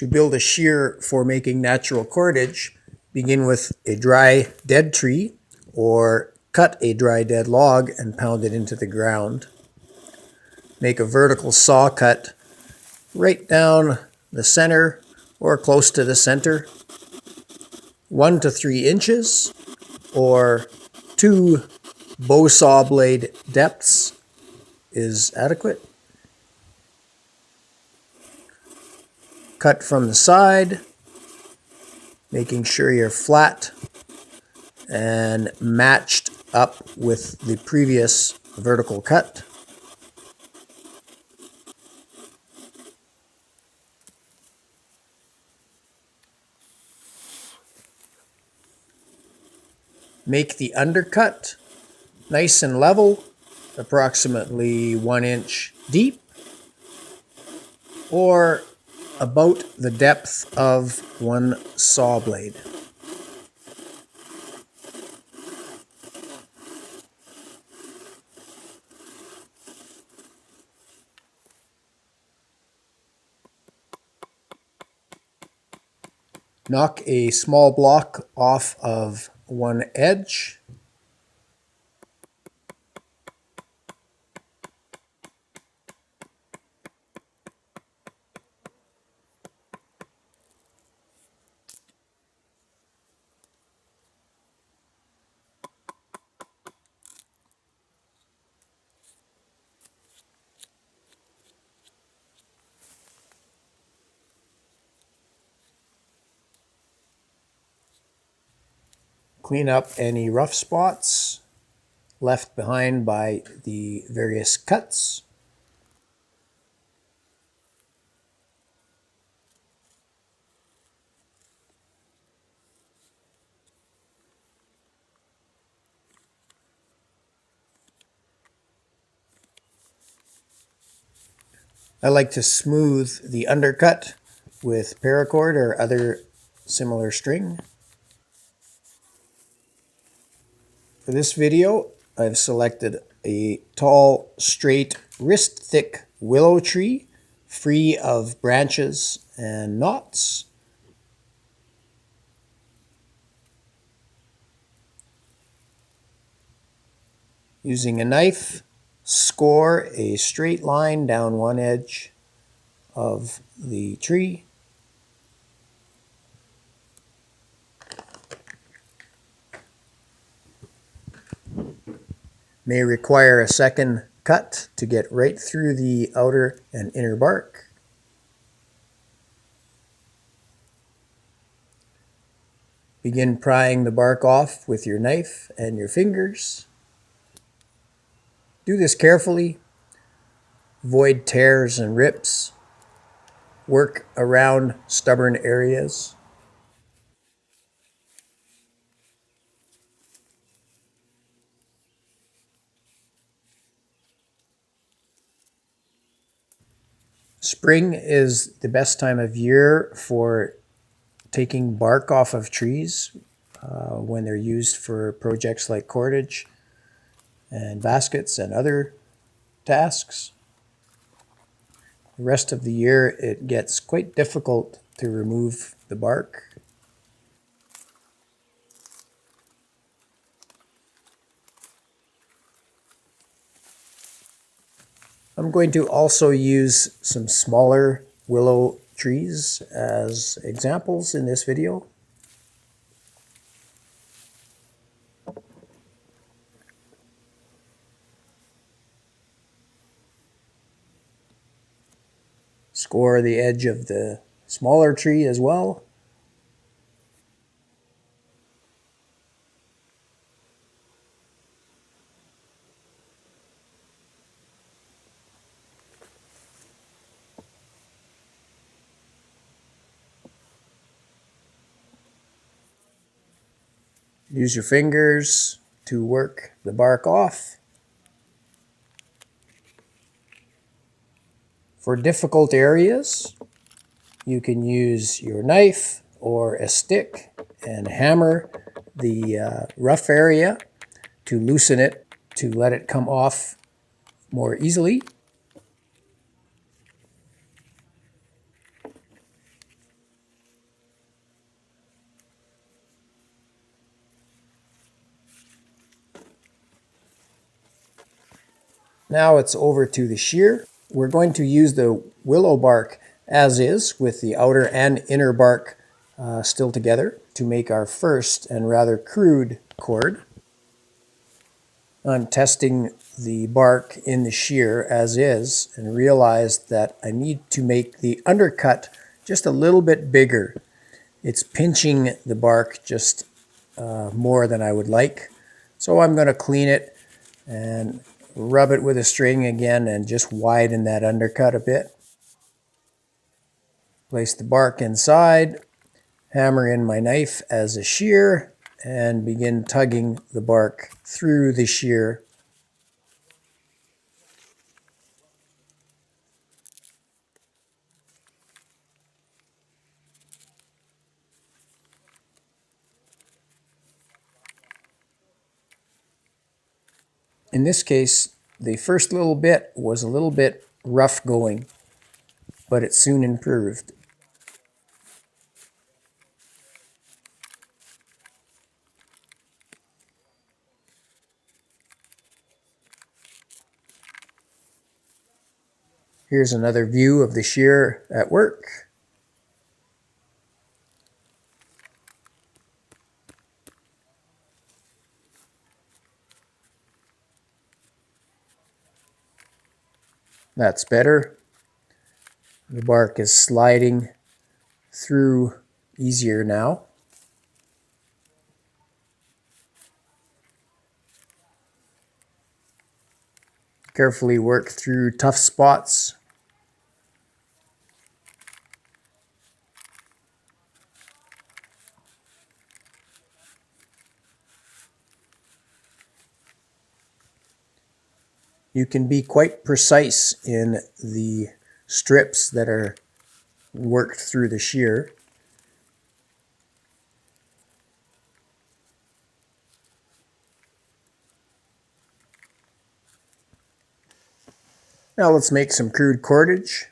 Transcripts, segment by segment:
To build a shear for making natural cordage, begin with a dry dead tree or cut a dry dead log and pound it into the ground. Make a vertical saw cut right down the center or close to the center, 1 to 3 inches or 2 bow saw blade depths is adequate. Cut from the side, making sure you're flat and matched up with the previous vertical cut. Make the undercut nice and level, approximately 1 inch deep, or about the depth of one saw blade. Knock a small block off of one edge. Clean up any rough spots left behind by the various cuts. I like to smooth the undercut with paracord or other similar string. For this video, I've selected a tall, straight, wrist-thick willow tree, free of branches and knots. Using a knife, score a straight line down one edge of the tree. May require a second cut to get right through the outer and inner bark. Begin prying the bark off with your knife and your fingers. Do this carefully. Avoid tears and rips. Work around stubborn areas. Spring is the best time of year for taking bark off of trees when they're used for projects like cordage and baskets and other tasks. The rest of the year it gets quite difficult to remove the bark. I'm going to also use some smaller willow trees as examples in this video. Score the edge of the smaller tree as well. Use your fingers to work the bark off. For difficult areas, you can use your knife or a stick and hammer the rough area to loosen it, to let it come off more easily. Now it's over to the shear. We're going to use the willow bark as is with the outer and inner bark still together to make our first and rather crude cord. I'm testing the bark in the shear as is and realized that I need to make the undercut just a little bit bigger. It's pinching the bark just more than I would like. So I'm going to clean it and rub it with a string again and just widen that undercut a bit. Place the bark inside, hammer in my knife as a shear, and begin tugging the bark through the shear. In this case, the first little bit was a little bit rough going, but it soon improved. Here's another view of the shear at work. That's better. The bark is sliding through easier now. Carefully work through tough spots. You can be quite precise in the strips that are worked through the shear. Now let's make some crude cordage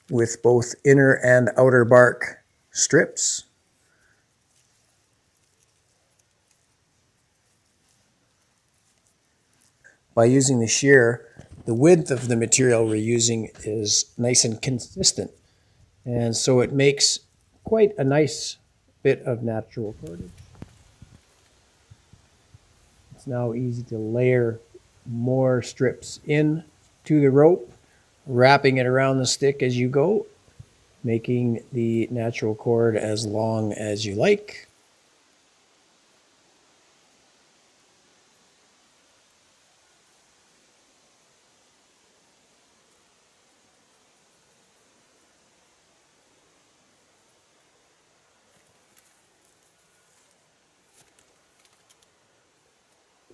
with both inner and outer bark strips. By using the shear, the width of the material we're using is nice and consistent, and so it makes quite a nice bit of natural cordage. It's now easy to layer more strips in to the rope, wrapping it around the stick as you go, making the natural cord as long as you like.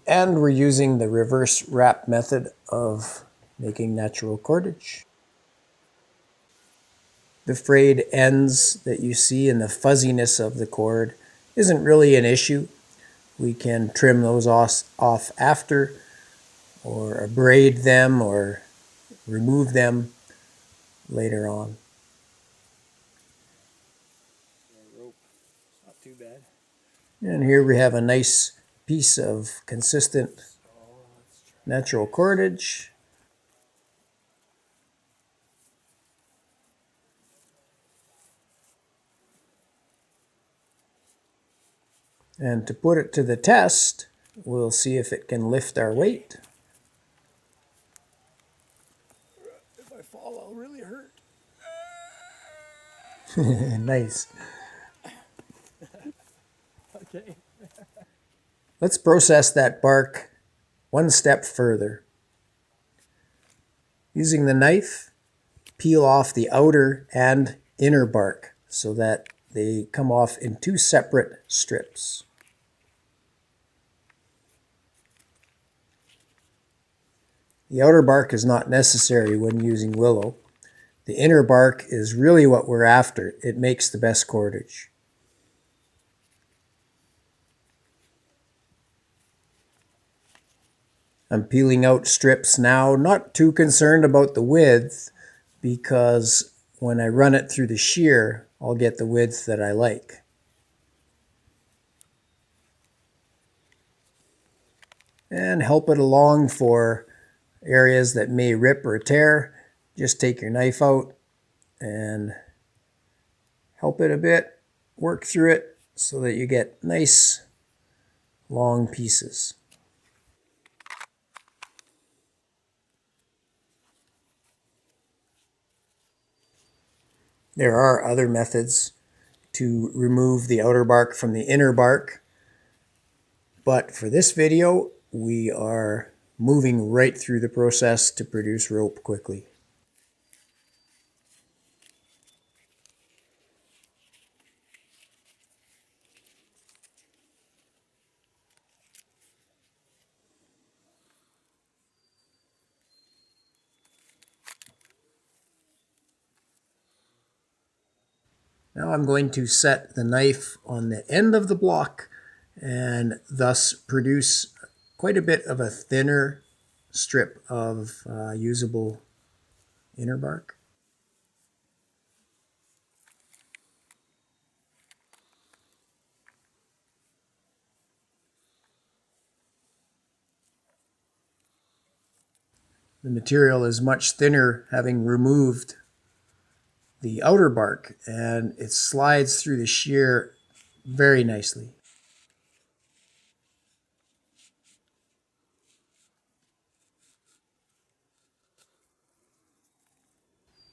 And we're using the reverse wrap method of making natural cordage. The frayed ends that you see and the fuzziness of the cord isn't really an issue. We can trim those off after, or braid them, or remove them later on. Not too bad. And here we have a nice piece of consistent natural cordage. And to put it to the test, we'll see if it can lift our weight. If I fall, I'll really hurt. Nice. Okay. Let's process that bark one step further. Using the knife, peel off the outer and inner bark so that they come off in two separate strips. The outer bark is not necessary when using willow. The inner bark is really what we're after. It makes the best cordage. I'm peeling out strips now, not too concerned about the width, because when I run it through the shear, I'll get the width that I like. And help it along for areas that may rip or tear, just take your knife out and help it a bit, work through it so that you get nice long pieces. There are other methods to remove the outer bark from the inner bark, but for this video we are moving right through the process to produce rope quickly. Now I'm going to set the knife on the end of the block and thus produce quite a bit of a thinner strip of usable inner bark. The material is much thinner, having removed the outer bark, and it slides through the shear very nicely.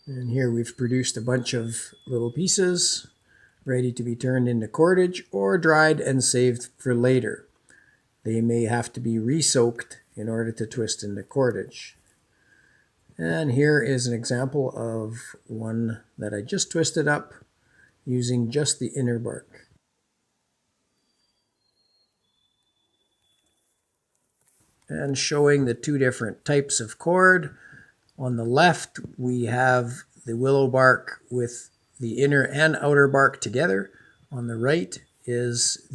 And here we've produced a bunch of little pieces ready to be turned into cordage or dried and saved for later. They may have to be re-soaked in order to twist into cordage. And here is an example of one that I just twisted up using just the inner bark. And showing the two different types of cord. On the left we have the willow bark with the inner and outer bark together. On the right is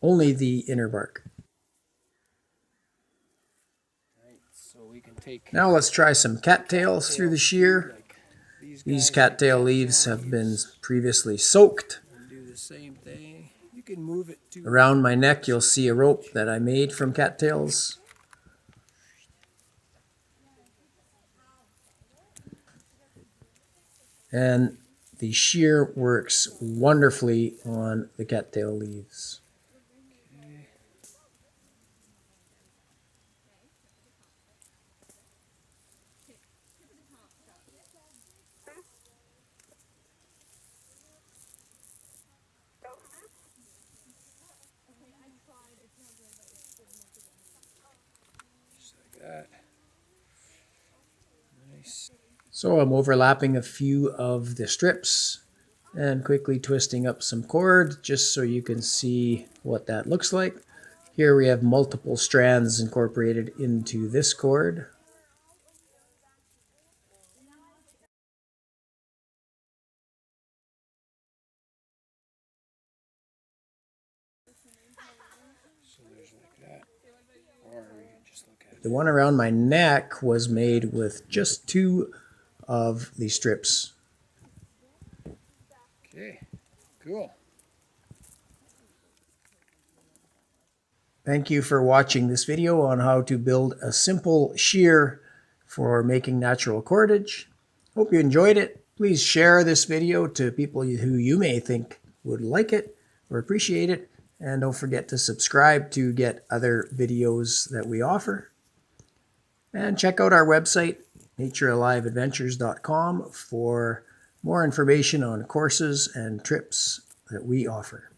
only the inner bark. Now let's try some cattails through the shear. These cattail leaves have been previously soaked. Around my neck you'll see a rope that I made from cattails. And the shear works wonderfully on the cattail leaves. So I'm overlapping a few of the strips and quickly twisting up some cord just so you can see what that looks like. Here we have multiple strands incorporated into this cord. The one around my neck was made with just two of the strips. Okay, cool. Thank you for watching this video on how to build a simple shear for making natural cordage. Hope you enjoyed it. Please share this video to people who you may think would like it or appreciate it. And don't forget to subscribe to get other videos that we offer. And check out our website, naturealiveadventures.com, for more information on courses and trips that we offer.